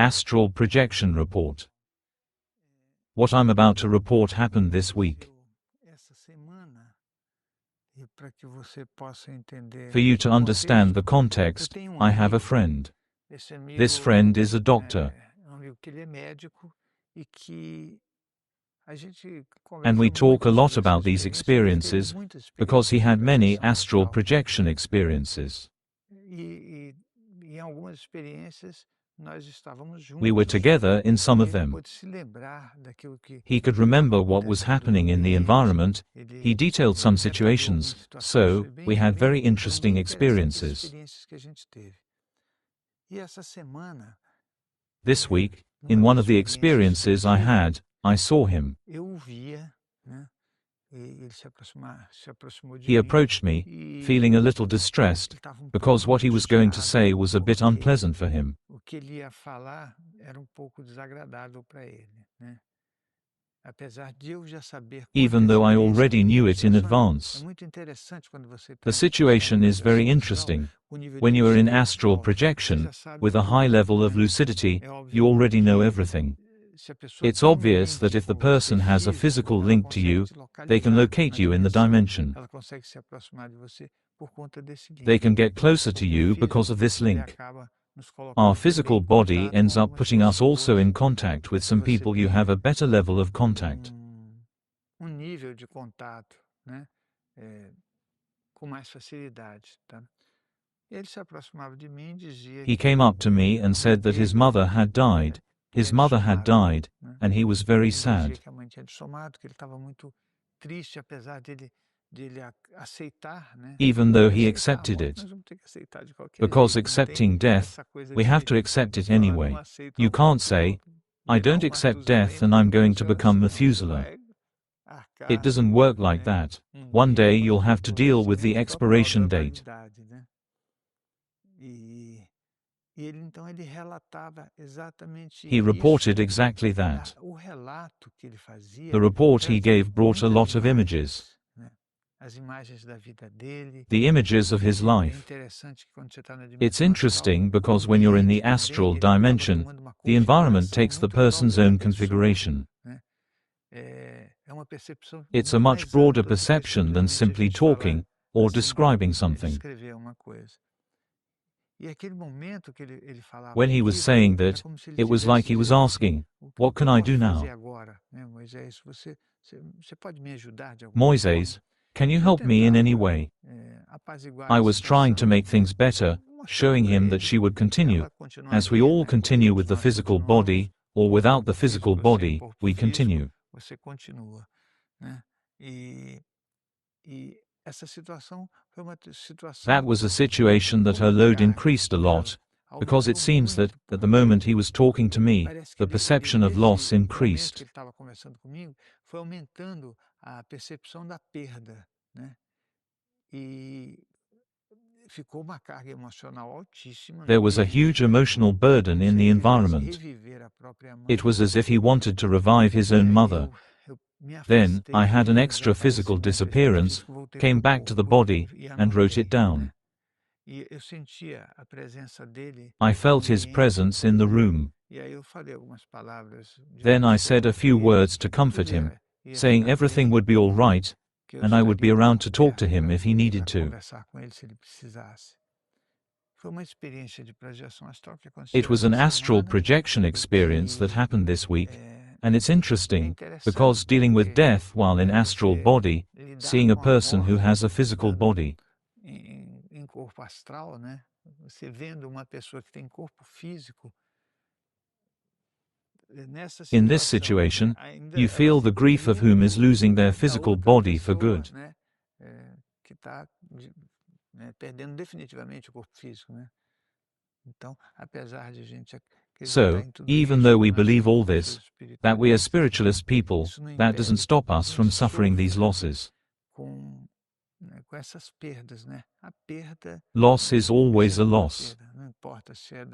Astral Projection Report. What I'm about to report happened this week. For you to understand the context, I have a friend. This friend is a doctor. And we talk a lot about these experiences, because he had many astral projection experiences. We were together in some of them. He could remember what was happening in the environment, he detailed some situations, so we had very interesting experiences. This week, in one of the experiences I had, I saw him. He approached me, feeling a little distressed, because what he was going to say was a bit unpleasant for him. Even though I already knew it in advance. The situation is very interesting. When you are in astral projection, with a high level of lucidity, you already know everything. It's obvious that if the person has a physical link to you, they can locate you in the dimension. They can get closer to you because of this link. Our physical body ends up putting us also in contact with some people you have a better level of contact. He came up to me and said that his mother had died. His mother had died, and he was very sad. Even though he accepted it. Because accepting death, we have to accept it anyway. You can't say, I don't accept death and I'm going to become Methuselah. It doesn't work like that. One day you'll have to deal with the expiration date. He reported exactly that. The report he gave brought a lot of images. The images of his life. It's interesting because when you're in the astral dimension, the environment takes the person's own configuration. It's a much broader perception than simply talking or describing something. When he was saying that, it was like he was asking, what can I do now? Moisés, can you help me in any way? I was trying to make things better, showing him that she would continue. As we all continue with the physical body, or without the physical body, we continue. That was a situation that her load increased a lot, because it seems that, at the moment he was talking to me, the perception of loss increased. There was a huge emotional burden in the environment. It was as if he wanted to revive his own mother. Then, I had an extra physical disappearance, came back to the body, and wrote it down. I felt his presence in the room. Then I said a few words to comfort him, saying everything would be all right, and I would be around to talk to him if he needed to. It was an astral projection experience that happened this week. And it's interesting, because dealing with death while in astral body, seeing a person who has a physical body. In this situation, you feel the grief of whom is losing their physical body for good. So, even though we believe all this, that we are spiritualist people, that doesn't stop us from suffering these losses. Loss is always a loss.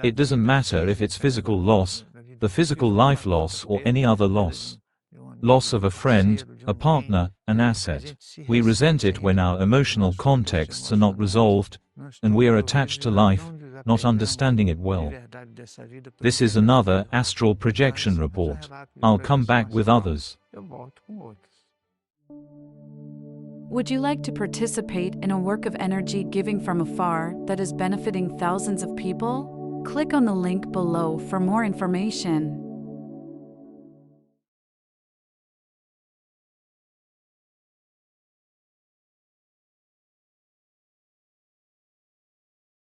It doesn't matter if it's physical loss, the physical life loss or any other loss. Loss of a friend, a partner, an asset. We resent it when our emotional contexts are not resolved, and we are attached to life, not understanding it well. This is another astral projection report. I'll come back with others. Would you like to participate in a work of energy giving from afar that is benefiting thousands of people? Click on the link below for more information.